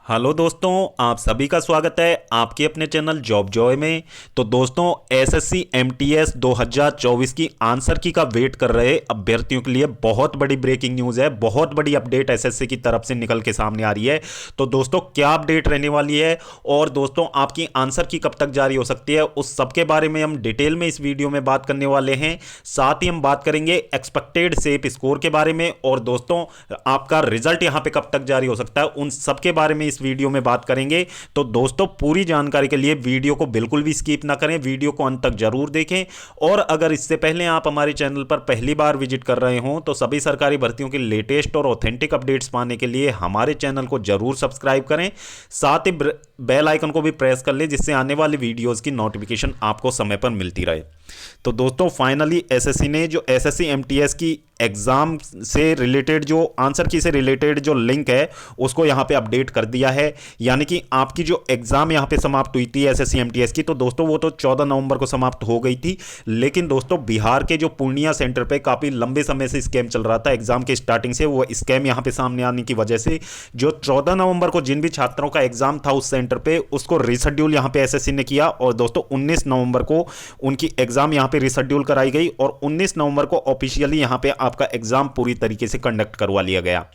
Hello दोस्तों, आप सभी का स्वागत है आपके अपने चैनल जॉब जॉय में। तो दोस्तों, एसएससी एमटीएस 2024 की आंसर की का वेट कर रहे अभ्यर्थियों के लिए बहुत बड़ी ब्रेकिंग न्यूज़ है। बहुत बड़ी अपडेट एसएससी की तरफ से निकल के सामने आ रही है। तो दोस्तों, क्या अपडेट रहने वाली है और दोस्तों आपकी आंसर की कब तक जारी हो सकती है, उस सब के बारे में हम डिटेल में इस वीडियो में बात करने वाले हैं। साथ ही हम बात करेंगे एक्सपेक्टेड सेफ स्कोर के बारे में और दोस्तों आपका रिजल्ट यहां पे कब तक जारी हो सकता है, उन सब के बारे में इस वीडियो में बात करेंगे। तो दोस्तों, पूरी जानकारी के लिए वीडियो को बिल्कुल भी स्किप ना करें, वीडियो को अंत तक जरूर देखें। और अगर इससे पहले आप हमारे चैनल पर पहली बार विजिट कर रहे हो तो सभी सरकारी भर्तियों के लेटेस्ट और ऑथेंटिक अपडेट्स पाने के लिए हमारे चैनल को जरूर सब्सक्राइब करें। साथ ही बेल आइकन को भी प्रेस कर लें जिससे आने वाली वीडियोस की नोटिफिकेशन आपको समय पर मिलती रहे। तो दोस्तों, फाइनली एसएससी ने जो एसएससी एमटीएस की एग्जाम से रिलेटेड जो आंसर की से रिलेटेड जो लिंक है उसको यहां पे अपडेट कर दिया है। यानी कि आपकी जो एग्जाम यहां पे समाप्त हुई थी एसएससी एमटीएस की, तो दोस्तों वो तो 14 नवंबर को समाप्त हो गई थी। लेकिन दोस्तों, बिहार के जो पूर्णिया सेंटर पे काफी लंबे समय से स्कैम चल रहा था एग्जाम के स्टार्टिंग से। वो स्कैम यहां पे सामने आने की वजह से जो 14 नवंबर को जिन भी छात्रों का एग्जाम था उस सेंटर पे, उसको रिशेड्यूल यहां पे एसएससी ने किया और दोस्तों 19 नवंबर को उनकी एग्जाम यहां पे रिशेड्यूल कराई गई और 19 नवंबर को ऑफिशियली यहां पे आपका एग्जाम पूरी तरीके से कंडक्ट करवा लिया गया।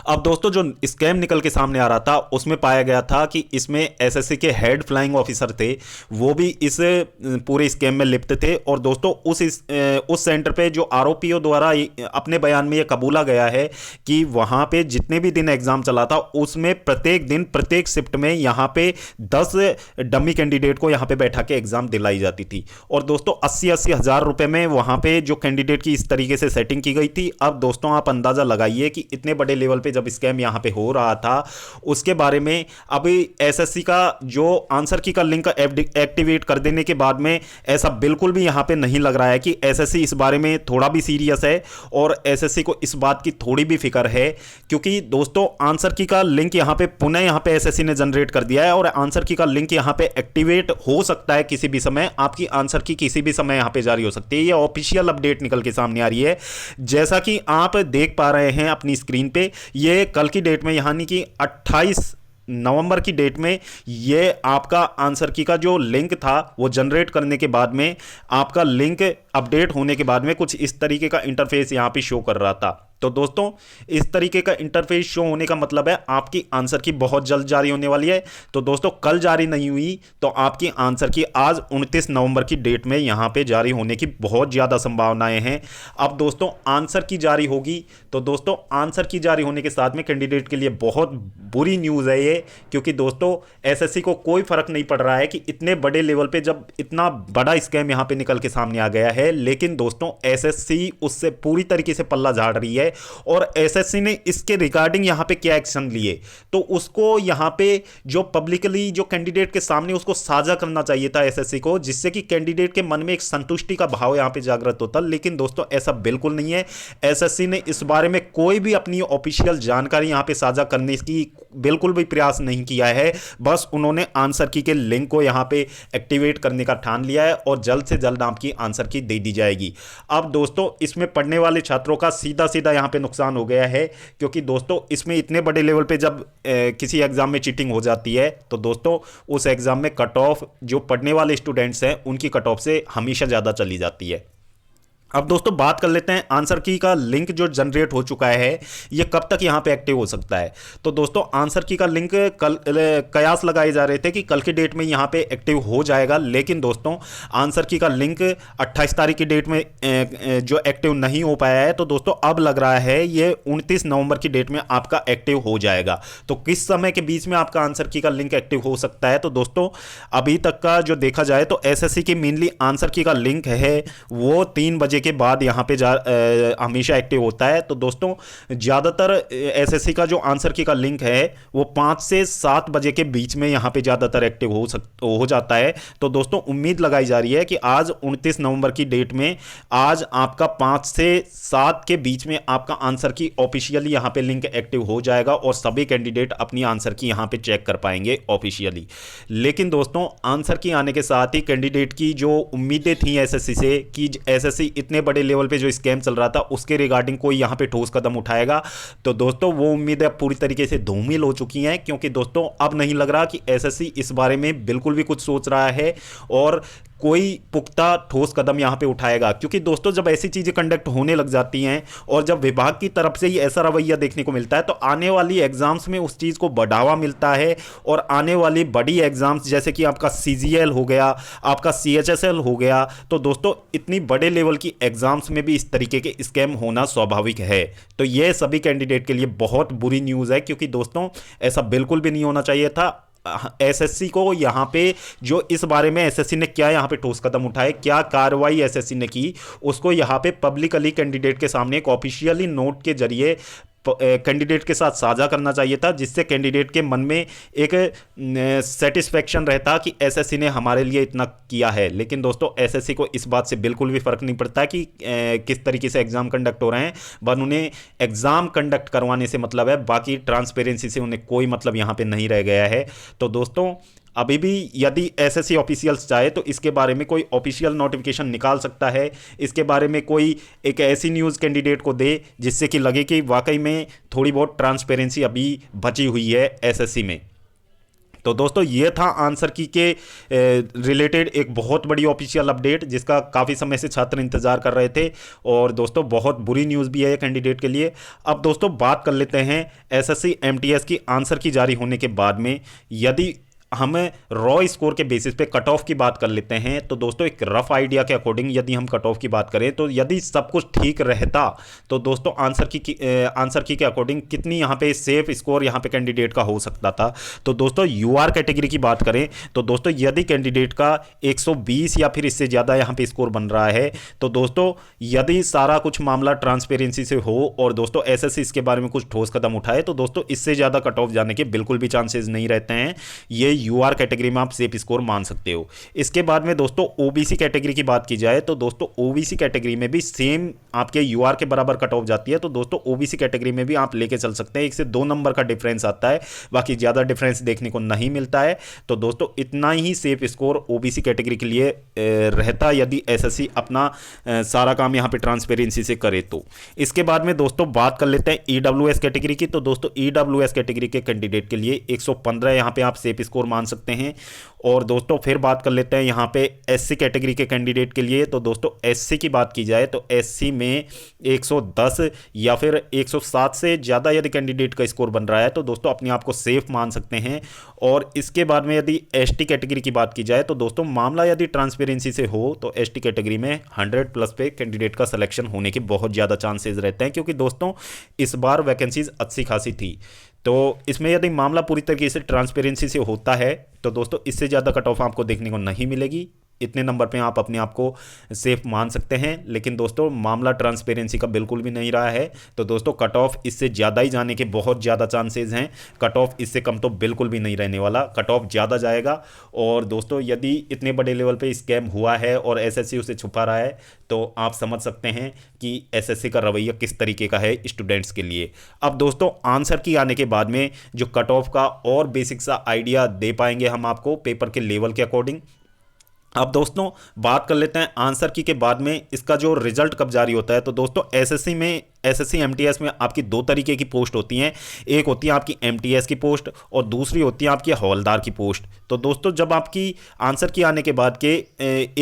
अब दोस्तों, जो स्कैम निकल के सामने आ रहा था उसमें पाया गया था कि इसमें एसएससी के हेड फ्लाइंग ऑफिसर थे, वो भी इस पूरे स्कैम में लिप्त थे। और दोस्तों उस सेंटर पे जो आरोपियों द्वारा अपने बयान में ये कबूला गया है कि वहां पे जितने भी दिन एग्जाम चला था उसमें प्रत्येक दिन प्रत्येक शिफ्ट में यहां पे 10 डमी कैंडिडेट को यहां पे बैठा के एग्जाम दिलाई जाती थी। और दोस्तों 80-80 हजार रुपए में वहां पे जो कैंडिडेट की इस तरीके से सेटिंग की गई थी। अब दोस्तों आप अंदाजा लगाइए कि इतने बड़े लेवल पे जब स्कैम यहां पे हो रहा था उसके बारे में अभी एसएससी का जो आंसर की का लिंक एक्टिवेट कर देने के बाद में ऐसा बिल्कुल भी यहां पे नहीं लग रहा है कि एसएससी इस बारे में थोड़ा भी सीरियस है और एसएससी को इस बात की थोड़ी भी फिक्र है। क्योंकि दोस्तों आंसर की का लिंक यहां पे पुनः यहां पे एसएससी ने जनरेट कर दिया है और आंसर की का लिंक यहां पे एक्टिवेट हो सकता है किसी भी समय। आपकी आंसर की किसी भी समय यहां पे जारी हो सकती है। ये ऑफिशियल अपडेट निकल के सामने आ रही है जैसा कि आप देख पा रहे हैं अपनी स्क्रीन पे। ये कल की डेट में यानी कि 28 नवंबर की डेट में ये आपका आंसर की का जो लिंक था वो जनरेट करने के बाद में आपका लिंक अपडेट होने के बाद में कुछ इस तरीके का इंटरफेस यहां पे शो कर रहा था। तो दोस्तों इस तरीके का इंटरफेस शो होने का मतलब है आपकी आंसर की बहुत जल्द जारी होने वाली है। तो दोस्तों कल जारी नहीं हुई तो आपकी आंसर की आज 29 नवंबर की डेट में यहां पे जारी होने की बहुत ज़्यादा संभावनाएं हैं। अब दोस्तों आंसर की जारी होगी तो दोस्तों आंसर की जारी होने के साथ में कैंडिडेट के लिए बहुत बुरी न्यूज़ है ये। क्योंकि दोस्तों एसएससी को कोई फर्क नहीं पड़ रहा है कि इतने बड़े लेवल पे जब इतना बड़ा स्कैम यहां पे निकल के सामने आ गया है, लेकिन दोस्तों एसएससी उससे पूरी तरीके से पल्ला झाड़ रही है। और एसएससी ने इसके रिगार्डिंग यहां पे क्या एक्शन लिए तो उसको यहां पे जो पब्लिकली जो कैंडिडेट के सामने उसको साझा करना चाहिए था एसएससी को, जिससे कि कैंडिडेट के मन में एक संतुष्टि का भाव यहां पे जागृत होता। लेकिन दोस्तों ऐसा बिल्कुल नहीं है। एसएससी ने इस बारे में कोई भी अपनी ऑफिशियल जानकारी यहां पे साझा करने की बिल्कुल भी प्रयास नहीं किया है। बस उन्होंने आंसर की के लिंक को यहां पे एक्टिवेट करने का ठान लिया है और जल्द से जल्द आपकी आंसर की दे दी जाएगी। अब दोस्तों इसमें पढ़ने वाले छात्रों का सीधा सीधा यहां पे नुकसान हो गया है। क्योंकि दोस्तों इसमें इतने बड़े लेवल पे जब किसी एग्जाम में चीटिंग हो जाती है तो दोस्तों उस एग्जाम में कट ऑफ जो पढ़ने वाले स्टूडेंट्स हैं उनकी कट ऑफ से हमेशा ज़्यादा चली जाती है। अब दोस्तों बात कर लेते हैं आंसर की का लिंक जो जनरेट हो चुका है ये कब तक यहां पे एक्टिव हो सकता है। तो दोस्तों आंसर की का लिंक कल कयास लगाए जा रहे थे कि कल की डेट में यहां पे एक्टिव हो जाएगा। लेकिन दोस्तों आंसर की का लिंक 28 तारीख की डेट में जो एक्टिव नहीं हो पाया है, तो दोस्तों अब लग रहा है ये 29 नवंबर की डेट में आपका एक्टिव हो जाएगा। तो किस समय के बीच में आपका आंसर की का लिंक एक्टिव हो सकता है, तो दोस्तों अभी तक का जो देखा जाए तो एसएससी की मेनली आंसर की का लिंक है वो 3 बजे के बाद यहां पे हमेशा एक्टिव होता है। तो दोस्तों ज्यादातर एसएससी का जो आंसर की का लिंक है वो 5 से 7 बजे के बीच में यहां पे ज्यादातर एक्टिव हो जाता है। तो दोस्तों उम्मीद लगाई जा रही है कि आज 29 नवंबर की डेट में आज आपका 5 से 7 के बीच में आपका आंसर की ऑफिशियली यहां पे लिंक एक्टिव हो जाएगा और सभी कैंडिडेट अपनी आंसर की यहां पे चेक कर पाएंगे ऑफिशियली। लेकिन दोस्तों आंसर की आने के साथ ही कैंडिडेट की जो उम्मीदें थी एसएससी से कि एसएससी इतने बड़े लेवल पे जो स्कैम चल रहा था उसके रिगार्डिंग कोई यहाँ पे ठोस कदम उठाएगा, तो दोस्तों वो उम्मीदें पूरी तरीके से धूमिल हो चुकी हैं, क्योंकि दोस्तों अब नहीं लग रहा कि एसएससी इस बारे में बिल्कुल भी कुछ सोच रहा है और कोई पुख्ता ठोस कदम यहां पे उठाएगा। क्योंकि दोस्तों जब ऐसी चीजें कंडक्ट होने लग जाती हैं और जब विभाग की तरफ से ही ऐसा रवैया देखने को मिलता है तो आने वाली एग्जाम्स में उस चीज को बढ़ावा मिलता है, और आने वाली बड़ी एग्जाम्स जैसे कि आपका सीजीएल हो गया, आपका सीएचएसएल हो गया, तो दोस्तों इतनी बड़े लेवल की एग्जाम्स में भी इस तरीके के स्कैम होना स्वाभाविक है। तो यह सभी कैंडिडेट के लिए बहुत बुरी न्यूज़ है, क्योंकि दोस्तों ऐसा बिल्कुल भी नहीं होना चाहिए था। एसएससी को यहाँ पे जो इस बारे में एसएससी ने क्या यहाँ पे ठोस कदम उठाए, क्या कार्रवाई एसएससी ने की, उसको यहाँ पे पब्लिकली कैंडिडेट के सामने एक ऑफिशियली नोट के जरिए कैंडिडेट के साथ साझा करना चाहिए था, जिससे कैंडिडेट के मन में एक सेटिस्फेक्शन रहता कि एसएससी ने हमारे लिए इतना किया है। लेकिन दोस्तों एसएससी को इस बात से बिल्कुल भी फर्क नहीं पड़ता कि किस तरीके से एग्जाम कंडक्ट हो रहे हैं, बस उन्हें एग्जाम कंडक्ट करवाने से मतलब है, बाकी ट्रांसपेरेंसी से उन्हें कोई मतलब यहाँ पे नहीं रह गया है। तो दोस्तों अभी भी यदि एसएससी ऑफिशियल्स चाहे तो इसके बारे में कोई ऑफिशियल नोटिफिकेशन निकाल सकता है, इसके बारे में कोई एक ऐसी न्यूज़ कैंडिडेट को दे जिससे कि लगे कि वाकई में थोड़ी बहुत ट्रांसपेरेंसी अभी बची हुई है एसएससी में। तो दोस्तों ये था आंसर की के रिलेटेड एक बहुत बड़ी ऑफिशियल अपडेट, जिसका काफ़ी समय से छात्र इंतजार कर रहे थे, और दोस्तों बहुत बुरी न्यूज़ भी है कैंडिडेट के लिए। अब दोस्तों बात कर लेते हैं एसएससी एमटीएस की आंसर की जारी होने के बाद में यदि हम रॉ स्कोर के बेसिस पे कट ऑफ की बात कर लेते हैं, तो दोस्तों एक रफ आइडिया के अकॉर्डिंग यदि हम कट ऑफ की बात करें तो यदि सब कुछ ठीक रहता तो दोस्तों आंसर की के अकॉर्डिंग कितनी यहाँ पे सेफ स्कोर यहाँ पे कैंडिडेट का हो सकता था। तो दोस्तों यूआर कैटेगरी की बात करें तो दोस्तों यदि कैंडिडेट का 120 या फिर इससे ज़्यादा यहाँ पे स्कोर बन रहा है, तो दोस्तों यदि सारा कुछ मामला ट्रांसपेरेंसी से हो और दोस्तों एसएससी इसके बारे में कुछ ठोस कदम उठाए, तो दोस्तों इससे ज़्यादा कट ऑफ जाने के बिल्कुल भी चांसेस नहीं रहते हैं। ये यूआर कैटेगरी में आप सेफ स्कोर मान सकते हो। इसके बाद में दोस्तों ओबीसी कैटेगरी की बात की जाए तो दोस्तों ओबीसी कैटेगरी में भी सेम आपके यूआर के बराबर कट ऑफ जाती है, तो दोस्तों ओबीसी कैटेगरी में भी आप लेके चल सकते हैं। 1 से 2 नंबर का डिफरेंस आता है, बाकी ज़्यादा डिफरेंस देखने को नहीं मिलता है। तो दोस्तों इतना ही सेफ स्कोर ओबीसी कैटेगरी के लिए रहता यदि एसएससी अपना सारा काम यहाँ पे ट्रांसपेरेंसी से करे तो। इसके बाद में दोस्तों बात कर लेते हैं ईडब्ल्यूएस कैटेगरी की। तो दोस्तों ईडब्ल्यूएस कैटेगरी के कैंडिडेट के लिए 115 यहाँ पे आप सेफ स्कोर मान सकते हैं। और दोस्तों फिर बात कर लेते हैं यहाँ पे एससी कैटेगरी के कैंडिडेट के लिए। तो दोस्तों एससी की बात की जाए तो एससी में 110 या फिर 107 से ज़्यादा यदि कैंडिडेट का स्कोर बन रहा है तो दोस्तों अपने आप को सेफ मान सकते हैं। और इसके बाद में यदि एसटी कैटेगरी की बात की जाए तो दोस्तों मामला यदि ट्रांसपेरेंसी से हो तो एसटी कैटेगरी में 100+ पे कैंडिडेट का सिलेक्शन होने के बहुत ज़्यादा चांसेस रहते हैं, क्योंकि दोस्तों इस बार वैकेंसीज अच्छी खासी थी। तो इसमें यदि मामला पूरी तरीके से ट्रांसपेरेंसी से होता है तो दोस्तों इससे ज़्यादा कट ऑफ आपको देखने को नहीं मिलेगी। इतने नंबर पे आप अपने आप को सेफ मान सकते हैं। लेकिन दोस्तों मामला ट्रांसपेरेंसी का बिल्कुल भी नहीं रहा है, तो दोस्तों कट ऑफ इससे ज़्यादा ही जाने के बहुत ज़्यादा चांसेस हैं। कट ऑफ इससे कम तो बिल्कुल भी नहीं रहने वाला, कट ऑफ ज़्यादा जाएगा। और दोस्तों यदि इतने बड़े लेवल पे स्कैम हुआ है और एसएससी उसे छुपा रहा है तो आप समझ सकते हैं कि एसएससी का रवैया किस तरीके का है स्टूडेंट्स के लिए। अब दोस्तों आंसर की आने के बाद में जो कट ऑफ का और बेसिक सा आइडिया दे पाएंगे हम आपको पेपर के लेवल के अकॉर्डिंग। अब दोस्तों बात कर लेते हैं आंसर की के बाद में इसका जो रिजल्ट कब जारी होता है। तो दोस्तों एसएससी एमटीएस में आपकी 2 तरीके की पोस्ट होती हैं। एक होती है आपकी एमटीएस की पोस्ट और दूसरी होती है आपकी हवलदार की पोस्ट। तो दोस्तों जब आपकी आंसर की आने के बाद के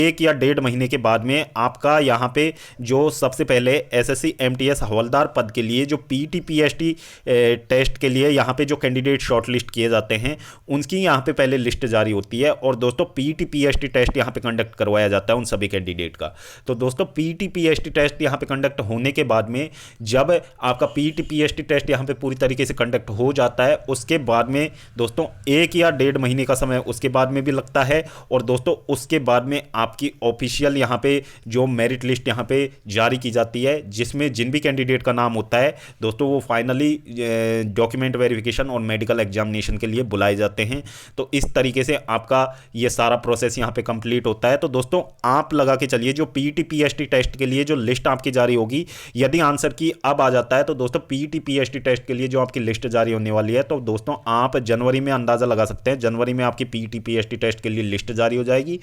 1 या 1.5 महीने के बाद में आपका यहाँ पे जो सबसे पहले एसएससी एमटीएस हवलदार पद के लिए जो पीटी पीएसटी टेस्ट के लिए यहाँ पे जो कैंडिडेट शॉर्टलिस्ट किए जाते हैं उनकी यहाँ पे पहले लिस्ट जारी होती है। और दोस्तों पीटी पीएसटी टेस्ट यहाँ पे कंडक्ट करवाया जाता है उन सभी कैंडिडेट का। तो दोस्तों पीटी पीएसटी टेस्ट यहाँ पे कंडक्ट होने के बाद में जब आपका पीटी पीएसटी टेस्ट यहाँ पे पूरी तरीके से कंडक्ट हो जाता है, उसके बाद में दोस्तों 1 या 1.5 महीने का समय उसके बाद में भी लगता है। और दोस्तों उसके बाद में आपकी ऑफिशियल यहाँ पे जो मेरिट लिस्ट यहाँ पे जारी की जाती है, जिसमें जिन भी कैंडिडेट का नाम होता है दोस्तों वो फाइनली डॉक्यूमेंट वेरिफिकेशन और मेडिकल एग्जामिनेशन के लिए बुलाए जाते हैं। तो इस तरीके से आपका ये सारा प्रोसेस यहाँ पे कंप्लीट होता है। तो दोस्तों आप लगा के चलिए जो पीटी पीएसटी टेस्ट के लिए जो लिस्ट आपकी जारी होगी, यदि आंसर की अब आ जाता है तो दोस्तों पीटी पीएसटी टेस्ट के लिए जो आपकी लिस्ट जारी होने वाली है, तो दोस्तों आप जनवरी में अंदाज़ा लगा सकते हैं, जनवरी में आपकी पीटी पीएसटी टेस्ट के लिए लिस्ट जारी हो जाएगी।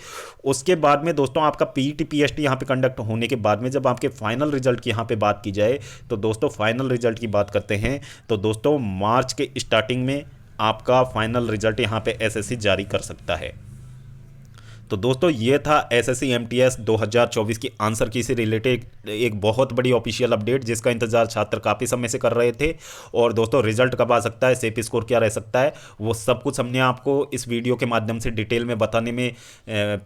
उसके बाद में दोस्तों आपका पीटी पीएसटी यहाँ पे कंडक्ट होने के बाद में जब आपके फाइनल रिजल्ट की यहाँ पे बात की जाए, तो दोस्तों फाइनल रिजल्ट की बात करते हैं तो दोस्तों मार्च के स्टार्टिंग में आपका फाइनल रिजल्ट यहाँ पे एसएससी जारी कर सकता है। तो दोस्तों ये था एसएससी एमटीएस 2024 की आंसर की से रिलेटेड एक बहुत बड़ी ऑफिशियल अपडेट, जिसका इंतजार छात्र काफ़ी समय से कर रहे थे। और दोस्तों रिजल्ट कब आ सकता है, सेफ स्कोर क्या रह सकता है, वो सब कुछ हमने आपको इस वीडियो के माध्यम से डिटेल में बताने में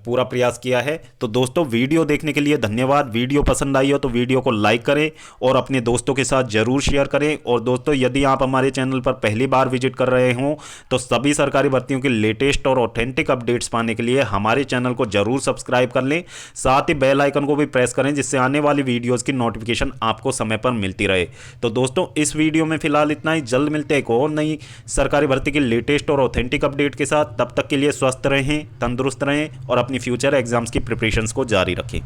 पूरा प्रयास किया है। तो दोस्तों वीडियो देखने के लिए धन्यवाद। वीडियो पसंद आई हो तो वीडियो को लाइक करें और अपने दोस्तों के साथ जरूर शेयर करें। और दोस्तों यदि आप हमारे चैनल पर पहली बार विजिट कर रहे हों तो सभी सरकारी भर्तियों के लेटेस्ट और ऑथेंटिक अपडेट्स पाने के लिए हमारे चैनल को जरूर सब्सक्राइब कर लें, साथ ही बेल आइकन को भी प्रेस करें जिससे आने वाली वीडियोस की नोटिफिकेशन आपको समय पर मिलती रहे। तो दोस्तों इस वीडियो में फिलहाल इतना ही, जल्द मिलते हैं एक और नई सरकारी भर्ती की लेटेस्ट और ऑथेंटिक अपडेट के साथ। तब तक के लिए स्वस्थ रहें, तंदुरुस्त रहें और अपनी फ्यूचर एग्जाम्स की प्रिपरेशंस को जारी रखें।